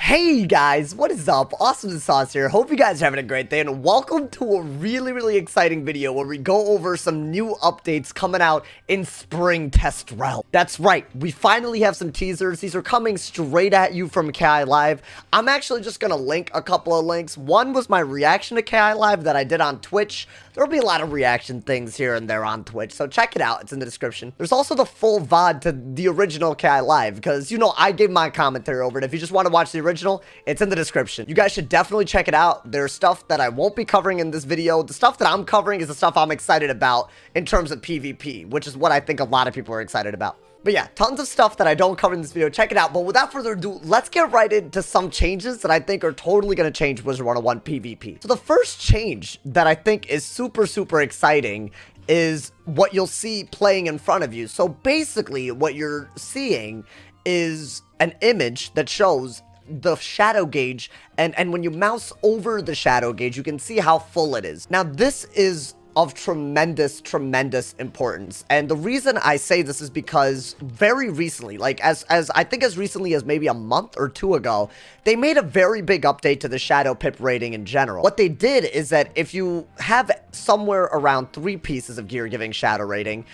Hey guys, what is up? AwesomeTheSauce here. Hope you guys are having a great day and welcome to a really exciting video where we go over some new updates coming out in Spring Test Realm. That's right, we finally have some teasers. These are coming straight at you from KI Live. I'm actually just gonna link a couple of links. One was my reaction to KI Live that I did on Twitch. There'll be a lot of reaction things here and there on Twitch, so check it out. It's in the description. There's also the full VOD to the original KI Live because, you know, I gave my commentary over it. If you just want to watch the original, it's in the description. You guys should definitely check it out. There's stuff that I won't be covering in this video. The stuff that I'm covering is the stuff I'm excited about in terms of PvP, which is what I think a lot of people are excited about. But yeah, tons of stuff that I don't cover in this video. Check it out. But without further ado, let's get right into some changes that I think are totally going to change Wizard101 PvP. So the first change that I think is super exciting is what you'll see playing in front of you. So basically what you're seeing is an image that shows the shadow gauge, and when you mouse over the shadow gauge, you can see how full it is. Now this is of tremendous importance, and the reason I say this is because very recently, like as I think as recently as maybe a month or two ago, they made a very big update to the shadow pip rating in general. What they did is that if you have somewhere around 3 pieces of gear giving shadow rating,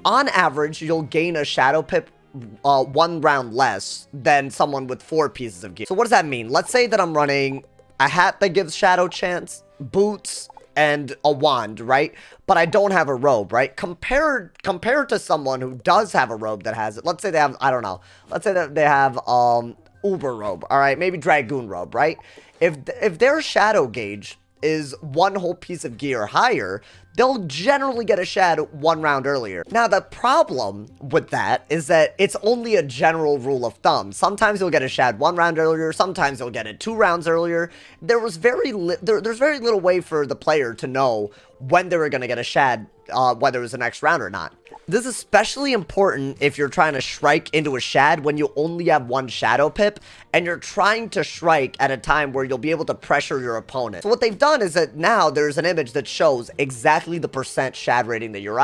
on average you'll gain a shadow pip 1 round less than someone with 4 pieces of gear. So what does that mean? Let's say that I'm running a hat that gives shadow chance, boots, and a wand, right? But I don't have a robe, right? Compared to someone who does have a robe that has it. Let's say they have, I don't know. Let's say that they have Uber robe, all right? Maybe Dragoon robe, right? If their shadow gauge is 1 whole piece of gear higher, they'll generally get a shad 1 round earlier. Now, the problem with that is that it's only a general rule of thumb. Sometimes you'll get a shad 1 round earlier, sometimes you'll get it 2 rounds earlier. There's very little way for the player to know when they were going to get a shad, whether it was the next round or not. This is especially important if you're trying to shrike into a shad when you only have 1 shadow pip, and you're trying to shrike at a time where you'll be able to pressure your opponent. So what they've done is that now there's an image that shows exactly the % shad rating that you're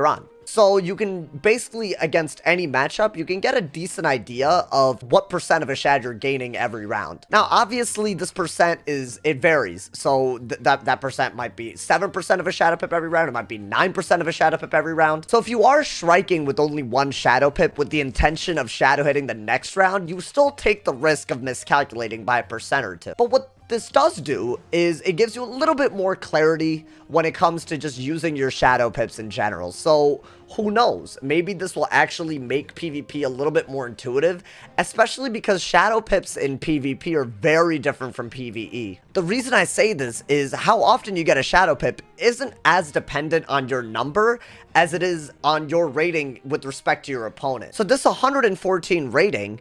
on. So you can basically, against any matchup, you can get a decent idea of what % of a shad you're gaining every round. Now, obviously, this % it varies. So that % might be 7% of a shadow pip every round. It might be 9% of a shadow pip every round. So if you are striking with only 1 shadow pip with the intention of shadow hitting the next round, you still take the risk of miscalculating by a % or 2. But what this does do is it gives you a little bit more clarity when it comes to just using your shadow pips in general. So who knows, maybe this will actually make PvP a little bit more intuitive, especially because shadow pips in PvP are very different from PvE. The reason I say this is how often you get a shadow pip isn't as dependent on your number as it is on your rating with respect to your opponent. So this 114 rating,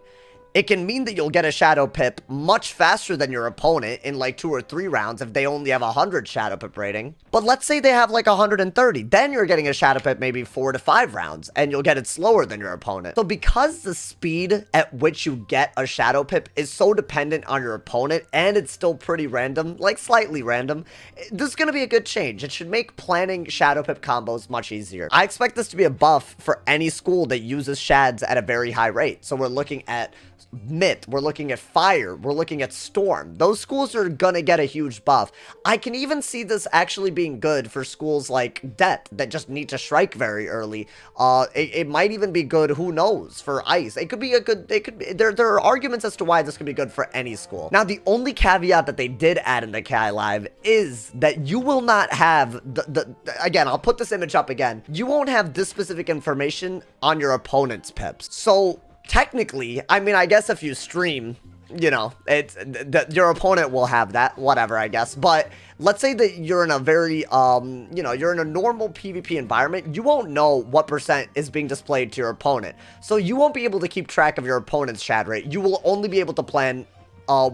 it can mean that you'll get a shadow pip much faster than your opponent in like 2 or 3 rounds if they only have 100 shadow pip rating. But let's say they have like 130, then you're getting a shadow pip maybe 4 to 5 rounds, and you'll get it slower than your opponent. So because the speed at which you get a shadow pip is so dependent on your opponent, and it's still pretty random, like slightly random, this is going to be a good change. It should make planning shadow pip combos much easier. I expect this to be a buff for any school that uses shads at a very high rate. So we're looking at Myth, we're looking at Fire, we're looking at Storm. Those schools are gonna get a huge buff. I can even see this actually being good for schools like Det that just need to strike very early. It might even be good, who knows, for Ice. It could be a good, there are arguments as to why this could be good for any school. Now, the only caveat that they did add in the KI Live is that you will not have again, I'll put this image up again. You won't have this specific information on your opponent's pips. So technically, I mean, I guess if you stream, you know, your opponent will have that, whatever, I guess. But let's say that you're in a very, you know, you're in a normal PvP environment, you won't know what % is being displayed to your opponent. So you won't be able to keep track of your opponent's shad rate. You will only be able to plan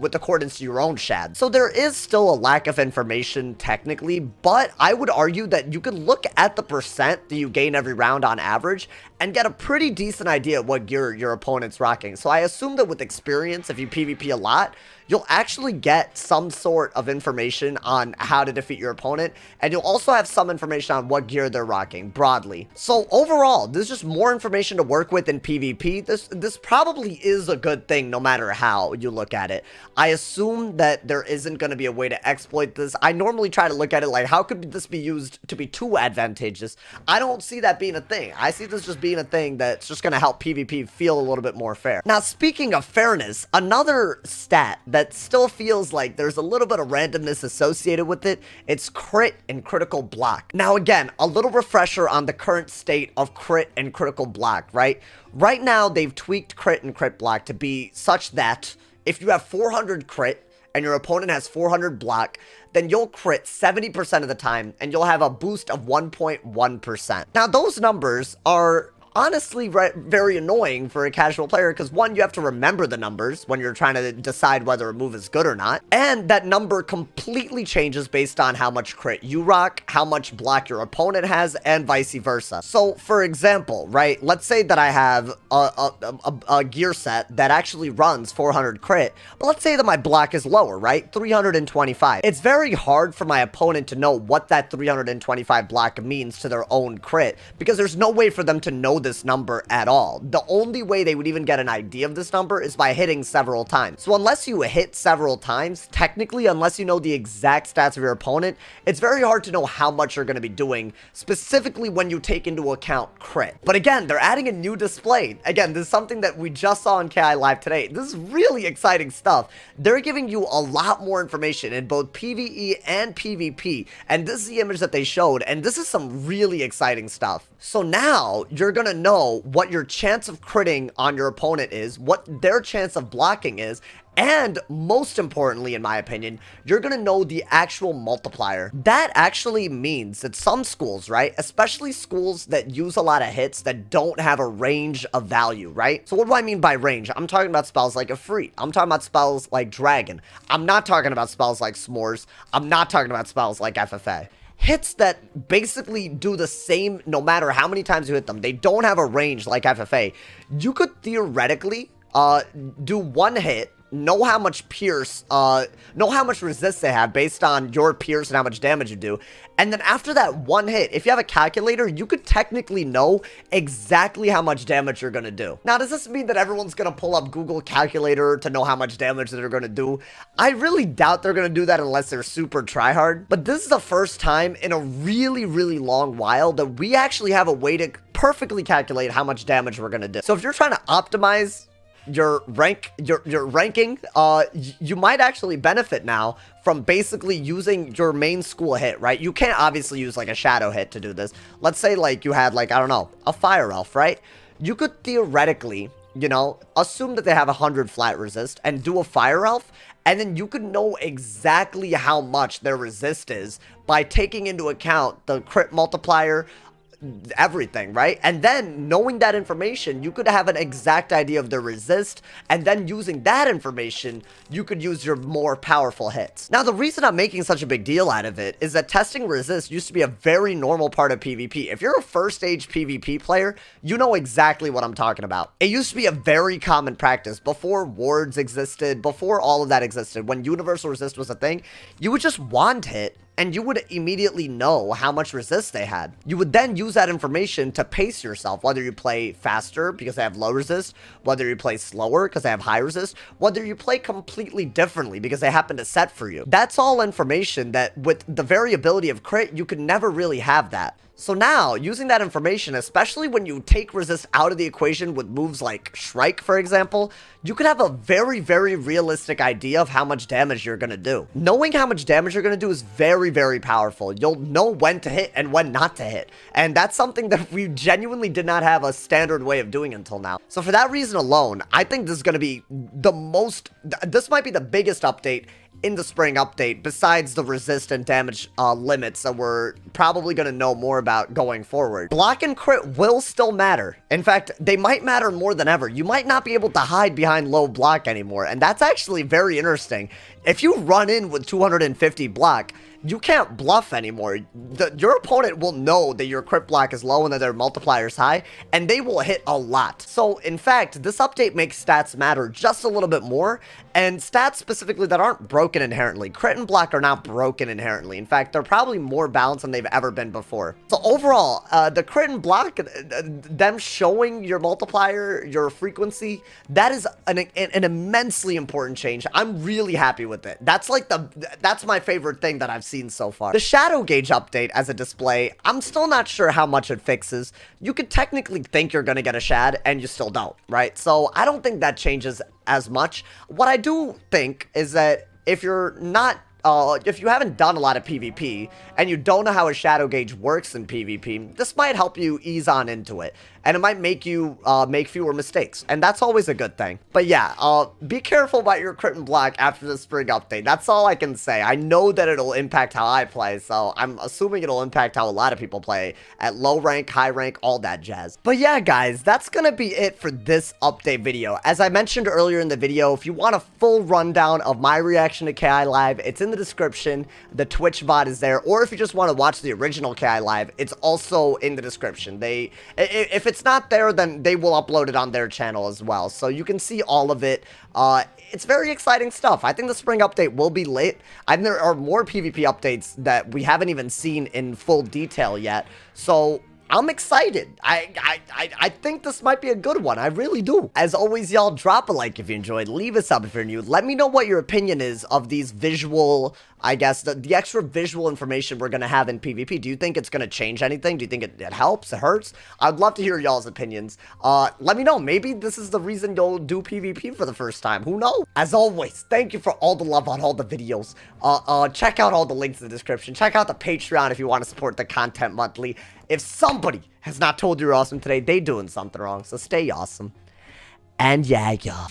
with accordance to your own shad. So there is still a lack of information technically, but I would argue that you can look at the % that you gain every round on average and get a pretty decent idea of what gear your opponent's rocking. So I assume that with experience, if you PvP a lot, you'll actually get some sort of information on how to defeat your opponent, and you'll also have some information on what gear they're rocking broadly. So overall, there's just more information to work with in PvP. This probably is a good thing no matter how you look at it. I assume that there isn't going to be a way to exploit this. I normally try to look at it like, how could this be used to be too advantageous? I don't see that being a thing. I see this just being a thing that's just going to help PvP feel a little bit more fair. Now, speaking of fairness, another stat that still feels like there's a little bit of randomness associated with it, it's crit and critical block. Now, again, a little refresher on the current state of crit and critical block, right? Right now, they've tweaked crit and crit block to be such that if you have 400 crit and your opponent has 400 block, then you'll crit 70% of the time and you'll have a boost of 1.1%. Now, those numbers are honestly very annoying for a casual player because, one, you have to remember the numbers when you're trying to decide whether a move is good or not, and that number completely changes based on how much crit you rock, how much block your opponent has, and vice versa. So, for example, right, let's say that I have a gear set that actually runs 400 crit, but let's say that my block is lower, right, 325. It's very hard for my opponent to know what that 325 block means to their own crit because there's no way for them to know this number at all. The only way they would even get an idea of this number is by hitting several times. So unless you hit several times, technically, unless you know the exact stats of your opponent, it's very hard to know how much you're going to be doing, specifically when you take into account crit. But again, they're adding a new display. Again, this is something that we just saw on KI Live today. This is really exciting stuff. They're giving you a lot more information in both PvE and PvP, and this is the image that they showed, and this is some really exciting stuff. So now you're gonna know what your chance of critting on your opponent is, what their chance of blocking is, and most importantly, in my opinion, you're gonna know the actual multiplier. That actually means that some schools, right, especially schools that use a lot of hits that don't have a range of value, right? So what do I mean by range? I'm talking about spells like Ifrit. I'm talking about spells like Dragon. I'm not talking about spells like S'mores. I'm not talking about spells like FFA. Hits that basically do the same no matter how many times you hit them. They don't have a range like FFA. You could theoretically do one hit, know how much pierce, know how much resist they have based on your pierce and how much damage you do. And then after that one hit, if you have a calculator, you could technically know exactly how much damage you're gonna do. Now, does this mean that everyone's gonna pull up Google Calculator to know how much damage that they're gonna do? I really doubt they're gonna do that unless they're super tryhard. But this is the first time in a really, really long while that we actually have a way to perfectly calculate how much damage we're gonna do. So if you're trying to optimize your ranking, you might actually benefit now from basically using your main school hit, right? You can't obviously use like a shadow hit to do this. Let's say like you had like, I don't know, a fire elf, right? You could theoretically, you know, assume that they have 100 flat resist and do a fire elf, and then you could know exactly how much their resist is by taking into account the crit multiplier, everything, right? And then knowing that information, you could have an exact idea of the resist, and then using that information, you could use your more powerful hits. Now, the reason I'm making such a big deal out of it is that testing resist used to be a very normal part of PvP. If you're a first stage PvP player, you know exactly what I'm talking about. It used to be a very common practice before wards existed, before all of that existed. When universal resist was a thing, you would just wand hit and you would immediately know how much resist they had. You would then use that information to pace yourself, whether you play faster because they have low resist, whether you play slower because they have high resist, whether you play completely differently because they happen to set for you. That's all information that with the variability of crit, you could never really have that. So now, using that information, especially when you take resist out of the equation with moves like Shrike, for example, you could have a very, very realistic idea of how much damage you're gonna do. Knowing how much damage you're gonna do is very, very powerful. You'll know when to hit and when not to hit. And that's something that we genuinely did not have a standard way of doing until now. So for that reason alone, I think this is gonna be this might be the biggest update in the spring update, besides the resist and damage limits that we're probably going to know more about going forward. Block and crit will still matter. In fact, they might matter more than ever. You might not be able to hide behind low block anymore, and that's actually very interesting. If you run in with 250 block, you can't bluff anymore. Your opponent will know that your crit block is low and that their multiplier is high, and they will hit a lot. So, in fact, this update makes stats matter just a little bit more, and stats specifically that aren't broken inherently. Crit and block are not broken inherently. In fact, they're probably more balanced than they've ever been before. So overall, the crit and block, them showing your multiplier, your frequency, that is an immensely important change. I'm really happy with it. That's like that's my favorite thing that I've seen so far. The shadow gauge update as a display, I'm still not sure how much it fixes. You could technically think you're gonna get a shad, and you still don't, right? So I don't think that changes as much. What I do think is that if you're not if you haven't done a lot of PvP and you don't know how a shadow gauge works in PvP, this might help you ease on into it, and it might make you make fewer mistakes, and that's always a good thing. But yeah, be careful about your crit and block after the spring update. That's all I can say. I know that it'll impact how I play, so I'm assuming it'll impact how a lot of people play at low rank, high rank, all that jazz. But yeah, guys, that's gonna be it for this update video. As I mentioned earlier in the video, if you want a full rundown of my reaction to KI Live, it's in the description. The Twitch VOD is there, or if you just want to watch the original KI Live, it's also in the description. If it's not there, then they will upload it on their channel as well, so you can see all of it. It's very exciting stuff. I think the spring update will be lit. I think there are more PvP updates that we haven't even seen in full detail yet, so I'm excited. I think this might be a good one. I really do. As always, y'all, drop a like if you enjoyed. Leave a sub if you're new. Let me know what your opinion is of these visual, I guess, the extra visual information we're going to have in PvP. Do you think it's going to change anything? Do you think it helps? It hurts? I'd love to hear y'all's opinions. Let me know. Maybe this is the reason you'll do PvP for the first time. Who knows? As always, thank you for all the love on all the videos. Check out all the links in the description. Check out the Patreon if you want to support the content monthly. If somebody has not told you you're awesome today, they doing something wrong. So stay awesome. And yeah, y'all.